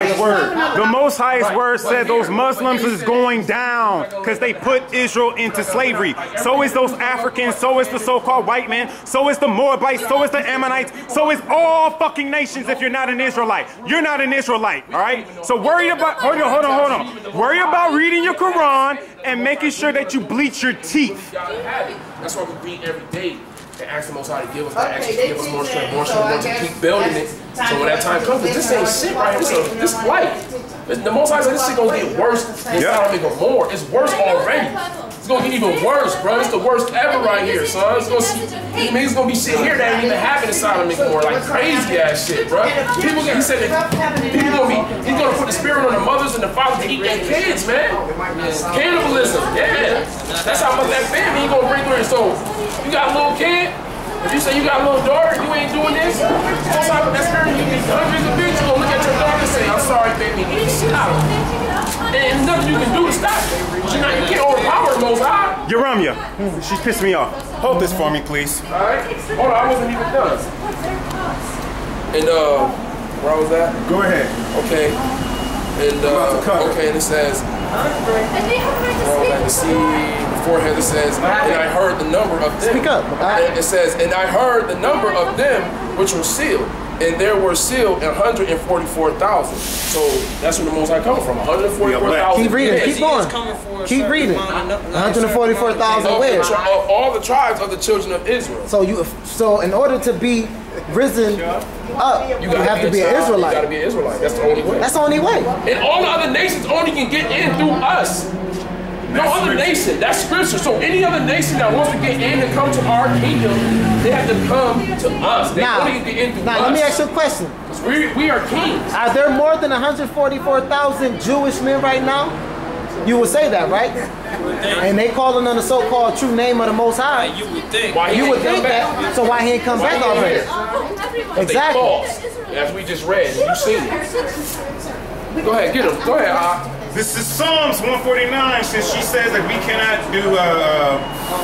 Highest word. The Most Highest word said those Muslims is going down because they put Israel into slavery. So is those Africans, so is the so-called white man, so is the Moabites, so is the Ammonites, so is all fucking nations if you're not an Israelite. You're not an Israelite, all right? So worry about, hold on. Worry about reading your Quran and making sure that you bleach your teeth. That's why we read every day. And ask the Most High to give us that extra, give us more strength, to keep building it. So when that time comes, this ain't shit right here. This life. The Most High said this shit gonna get worse. It's not gonna get more. It's worse already. It's gonna get even worse, bro. It's the worst ever right here, son. It's gonna be shit here that ain't even happen inside of anymore. Like crazy ass shit, bro. People, he said that he's gonna put the spirit on the mothers and the fathers to eat their kids, man. Cannibalism, yeah. That's how much that family he gonna bring through. So you got a little kid. If you say you got a little daughter, you ain't doing this. Most of that spirit, you get hundreds of bitches gonna look at your daughter and say, "I'm sorry, baby, get the shit out of her." And there's nothing you can do to stop it. You can't overpower the Most High. Yaramya, she's pissed me off. Hold this for me, please. All right. Hold on, I wasn't even done. And where was that? Go ahead. Okay. And okay, and it says, beforehand it says, and I heard the number of them. Speak up. It says, and I heard the number of them which were sealed, and there were sealed 144,000. So that's where the Most High comes from. 144,000. Keep reading. Keep going. Keep reading. 144,000 where? Of all the tribes of the children of Israel. So in order to be risen up, you have to be an Israelite. You got to be an Israelite. That's the only way. That's the only way. And all the other nations only can get in through us. No other nation. That's scripture. So any other nation that wants to get in and come to our kingdom, they have to come to us. They only can get in through us. Now let me ask you a question. We are kings. Are there more than 144,000 Jewish men right now? You would say that, right? And they calling on the so-called true name of the Most High. You would think. You would think that. So why he ain't come back already? Exactly. As we just read, you seen it. Go ahead, get him. Go ahead. This is Psalms 149, since she says that we cannot do,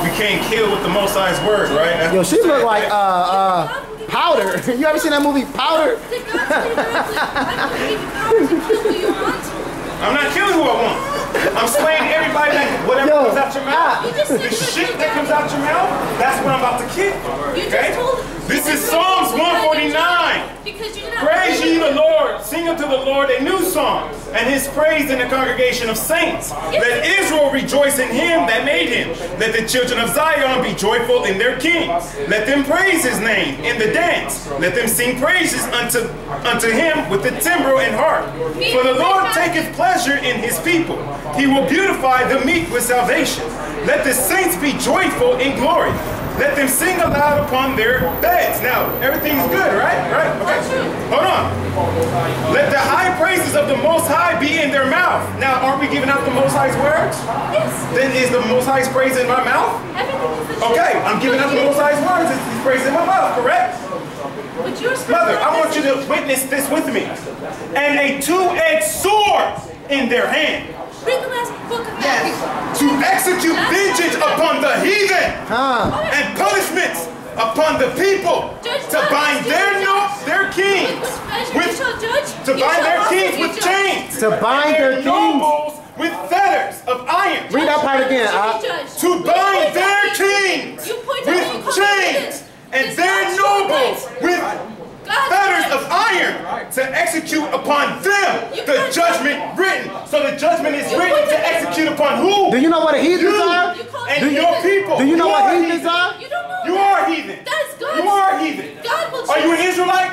we can't kill with the Most High's word, right? Yo, she look like Powder. You ever seen that movie Powder? I'm not killing who I want. I'm slaying everybody that whatever comes out your mouth. The shit that comes out your mouth, that's what I'm about to kill. Okay? This is Psalms 149. Praise ye the Lord, sing unto the Lord a new song, and his praise in the congregation of saints. Let Israel rejoice in him that made him. Let the children of Zion be joyful in their king. Let them praise his name in the dance. Let them sing praises unto him with the timbrel and harp. For the Lord taketh pleasure in his people. He will beautify the meek with salvation. Let the saints be joyful in glory. Let them sing aloud upon their beds. Now, everything's good, right? Right? Okay. Hold on. Let the high praises of the Most High be in their mouth. Now, aren't we giving out the Most High's words? Yes. Then is the Most High's praise in my mouth? Okay, I'm giving out the Most High's words. He's praise in my mouth, correct? Mother, I want you to witness this with me. And a two-edged sword in their hand. Read the last book of Matthew. To execute vengeance upon the heathen and punishments upon the people, to bind their kings with chains, to bind their nobles with fetters of iron. Read that part again. To bind their kings with chains and their nobles with fetters of iron, to execute upon them the judgment written. So the judgment is written to execute upon who? Do you know what a heathen are? And your people. Do you know what heathens are? You are heathen. That is God. You are heathen. Are you an Israelite?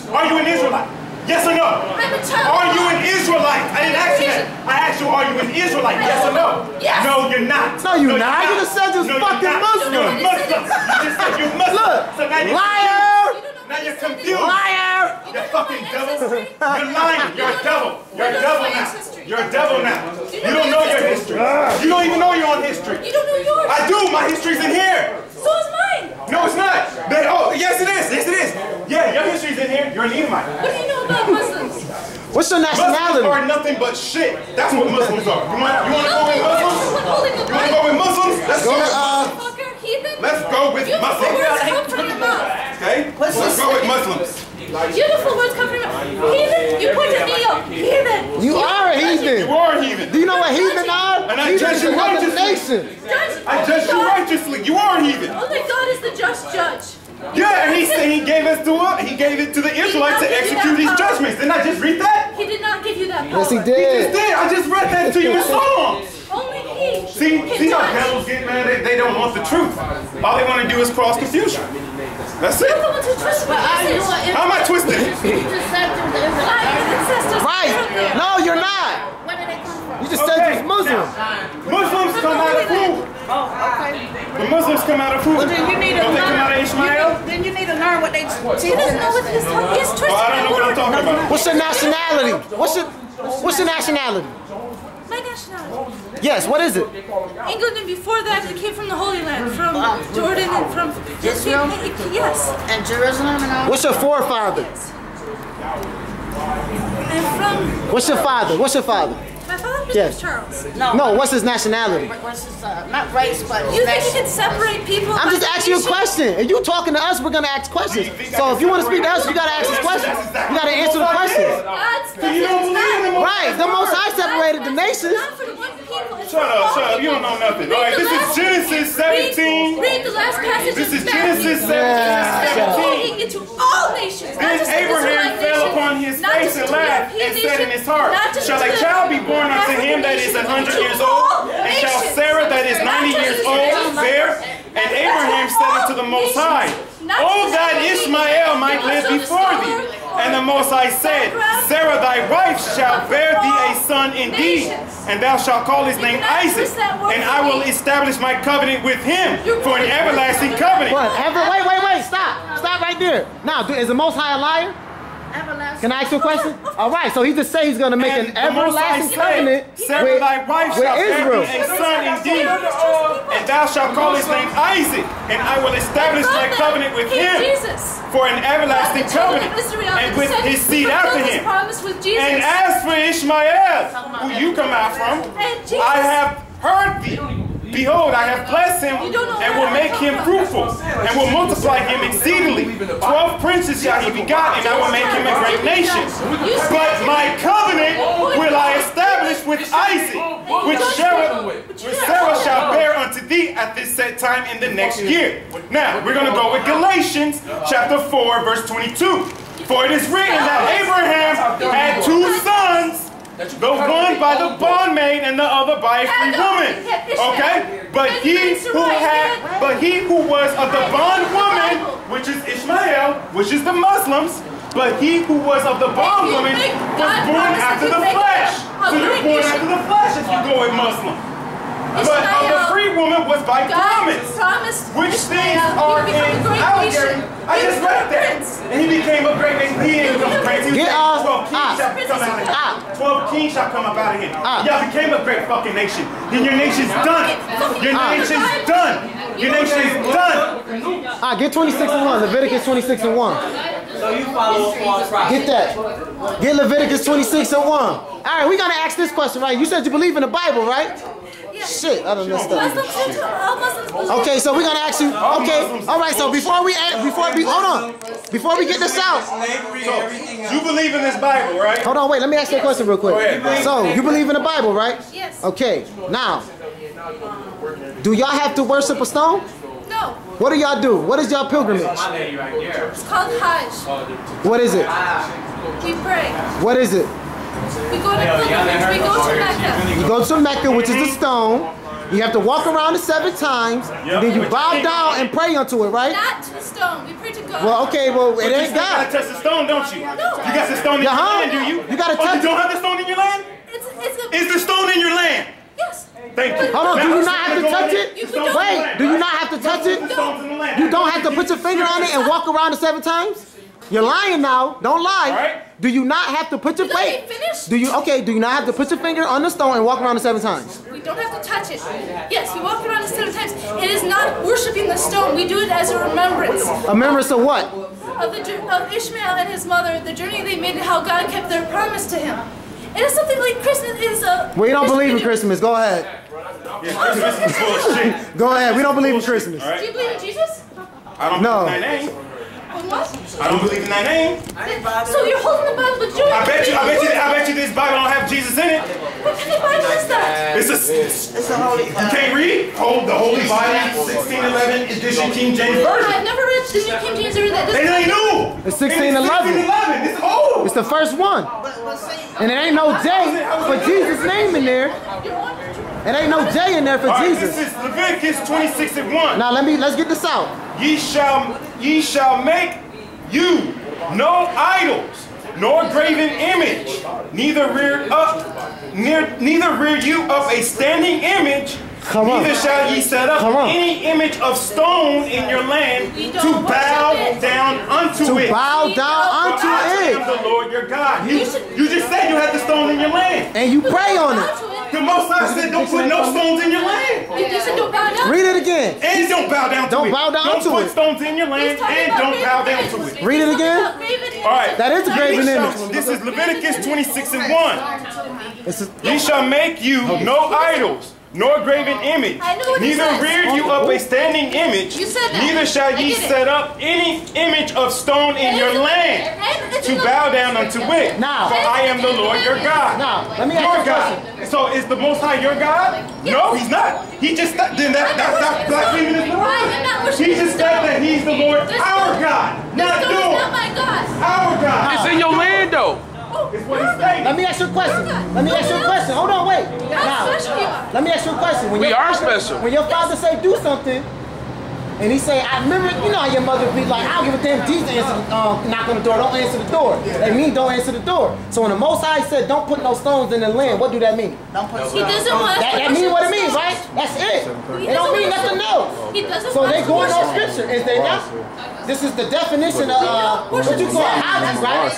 Are you an Israelite? Yes or no? I'm a child. Are you an Israelite? I didn't ask you that. I asked you, are you an Israelite? Yes or no? Yes. No, you're not. No, you're not. You just said you're fucking Muslim. You're Muslim. You just said you're Muslim. Look, so now you're liar. Now you're confused. Liar. You fucking devil. You're lying. You're a devil. You're a devil now. You're a devil now. You don't know your history. You don't even know your own history. You don't know yours. I do. My history's in here. So is mine. No, it's not. Oh, yes it is. Yes it is. Yeah, your history's in here. You're an Edomite. What do you know about Muslims? What's your nationality? Muslims are nothing but shit. That's what Muslims are. You want to go with Muslims? You want to go with Muslims? Let's go with Muslims. Let's go with Muslims. Okay? Let's go with Muslims. Beautiful words come from your mouth. Heathen, you pointed me out. Heathen. You are a heathen. You are a heathen. Do you know what heathen are? And I judge you righteously. I judge you righteously. You are a heathen. Only God is the just judge. Yeah, and he gave us to he gave it to the Israelites to execute his judgments. Didn't I just read that? He did not give you that power. Yes, he He did. just did. I just read that to you in Psalms. Only he. See how devils get mad? They don't want the truth. All they want to do is cause confusion. That's it. You're the one who twisted the message. How am I twisted? Right. No, you're not. Where did they come from? You just said you was Muslim. Muslims come out of who? The Muslims come out of who? Well, then you need to Don't they come out of Ishmael? Then you need to learn what they teach. He doesn't know what he's talking. He's twisted. I don't know what I'm talking about. What's your nationality? What's your nationality? My nationality. Yes, what is it? England, and before that, it came from the Holy Land, from Jordan and from Israel? Yes. And Jerusalem and all. What's your forefather? And from What's your father? What's your father? my father was Yes. Charles. No, what's his nationality? What's his, not race, but You think you can separate people? I'm by just asking you a nation? question. If you talking to us, we're gonna ask questions. So if you want to speak to us, you gotta ask us questions. You gotta answer the questions. God's You don't believe in the Most Right. The Most High separated the nations. Shut up. You don't know nothing. All right, this is Genesis 17. Read the last passage. This is of Matthew. Genesis Yeah, 17. Going into all nations. Then Abraham fell upon his face and laughed and said in his heart, shall a child be born unto him that is 100 years old? And shall Sarah that is 90 years old bear? And Abraham said unto the Most High, oh, that Ishmael might live before thee. And the Most High said, Sarah thy wife shall bear thee a son indeed, and thou shalt call his name Isaac, and I will establish my covenant with him for an everlasting covenant. What? Wait, stop. Stop right there. Now, is the Most High a liar? Can I ask you a question? All right, so he just said he's going to make an everlasting covenant Sarah thy wife shall bear Israel. thee a son indeed, and thou shalt call his name Isaac, and I will establish my covenant with him for an everlasting covenant, and with his seed after him. And as for Ishmael, who you come out from, I have heard thee. Behold, I have blessed him and will make him fruitful and will multiply him exceedingly. 12 princes shall he begot, and I will make him a great nation. But my covenant will I establish with Isaac, which Sarah shall bear unto thee at this set time in the next year. Now, we're going to go with Galatians chapter 4, verse 22. For it is written that Abraham had 2 sons, the one by the bondmaid and the other by a free woman. Okay? But he who was of the bondwoman, which is Ishmael, which is the Muslims, but he who was of the bondwoman was born after the flesh. So you're born after the flesh if you go with Muslim. But of the free woman was by promise. Which things are in allegory. I just read that. And he became a great nation. He didn't become a great nation. 12 kings shall come up out of him. Y'all became a great fucking nation. And your nation's done. Your nation's done. Your nation is done. Get 26 and 1. Leviticus 26 and 1. So you follow false prophets. Get that. Get Leviticus 26 and 1. All right, we're going to ask this question, right? You said you believe in the Bible, right? Shit, I don't know stuff. Okay, so we're gonna ask you. Okay, all right. So before we hold on, before we get this out. You believe in this Bible, right? Hold on, wait. Let me ask you a question real quick. So you believe in the Bible, right? Yes. Okay. Now, do y'all have to worship a stone? No. What do y'all do? What is y'all pilgrimage? It's called Hajj. What is it? We pray. What is it? We go to pilgrimage. We go to Mecca. You go to Mecca, which is the stone. You have to walk around it 7 times. Then you bow down and pray unto it, right? Not to the stone. We pray to God. Well, okay, well, it ain't You gotta God. touch the stone, don't you? No. You got the stone in your land, do you? You gotta touch You don't have the stone in your land? Is the stone in your land? Yes. Thank you. Hold on, do you not have to touch it? don't. Wait, do you not have to touch it? You don't have to put your finger on it and walk around it 7 times? You're lying now. Don't lie. Alright. Do you not have to put your Let me finish. Do you not have to put your finger on the stone and walk around it 7 times? We don't have to touch it. Yes, we walk around it 7 times. It is not worshiping the stone. We do it as a remembrance. A remembrance of what? Of Ishmael and his mother, the journey they made and how God kept their promise to him. It is something like Christmas is a... We don't believe in Christmas. Go ahead. Yeah, Christmas is bullshit. Go ahead. We don't believe in Christmas. Do you believe in Jesus? I don't No. know my name. What? I don't believe in that name. So you're holding the Bible, but you I bet you this Bible don't have Jesus in it. What kind of Bible is that? It's a holy. You can't read? Hold the Holy Bible, 1611 edition King James Version. I've never read the New King James or that. They ain't new. It's 1611. It's old. It's the first one. And it ain't no J for Jesus' name in there. It ain't no J in there for Jesus. This is Leviticus 26:1. Now let's get this out. Ye shall make you no idols, nor graven image, neither rear you up a standing image. Neither shall ye set up any image of stone in your land to bow down unto it. To bow down unto I it. am the Lord your God. You just said you had the stone in your land. And you pray on it. The Most High said don't put no stones in your land. You said don't bow down. Read it again. And don't bow down to it. Don't bow down to it. Don't put stones in your land and don't bow down to it. Read it again. All right. That is a graven image. This is Leviticus 26:1. Ye shall make you no idols, nor graven image, neither rear you up a standing image, neither shall ye set up any image of stone in your land to bow down unto it. Now, for I am the Lord your God. Now, let me ask you a question. So is the Most High your God? No, he's not. He just then that's blaspheming his Lord. He just said that he's the Lord, our God, not yours. Not my God. Our God. It's in your land though. It's what he's saying. Let me ask you a question. Let me ask you a question. Hold on, wait. Now, let me ask you a question. When We your are father, special. When your father say do something, and he say, I remember, you know how your mother be like, I don't give a damn, Jesus answer, knock on the door, don't answer the door. That mean don't answer the door. So when the Most High said don't put no stones in the land, what do that mean? Don't put He doesn't want That mean what it means, right? That's it. It don't mean nothing else. He doesn't So want they to going on worship it. scripture, is they not? This is the definition of what you call Haji, right?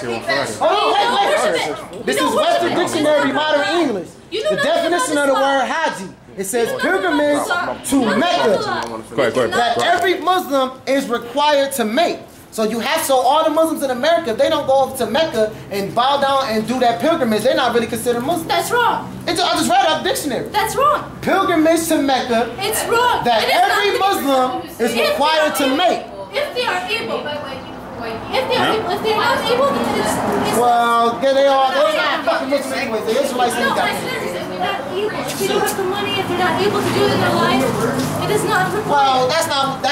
Hold on, wait. This is Western Dictionary Modern English. The definition of the word Haji. It says pilgrimage to Mecca that every Muslim is required to make. So you have, so all the Muslims in America, if they don't go over to Mecca and bow down and do that pilgrimage, they're not really considered Muslims. That's wrong. I just read out the dictionary. That's wrong. Pilgrimage to Mecca It's wrong. that It is every not. Muslim is required to make. If they are able. If they're not able, then it's Well, they're not fucking Muslims anyways. The Israelites no, ain't I got said if they're not able. If they don't have the money, if they're not able to do it in their life, it is not required. Well, that's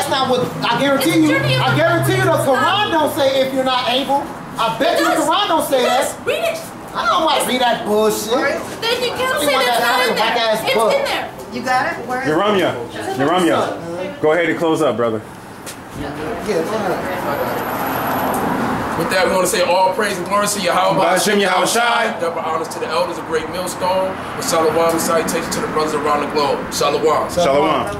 not what I guarantee you. I guarantee you the Quran don't say if you're not able. I bet you the Quran don't say that. Read it. I don't want to read that bullshit. Then you can't say that's not in there. It's in there. You got it? Where? Yeramia, go ahead and close up, brother. With that, we want to say all praise and glory to Yahweh. Ba'ashem Yahushai. Double honors to the elders, a great millstone. And shalom and salutations to the brothers around the globe. Shalom. Shalom.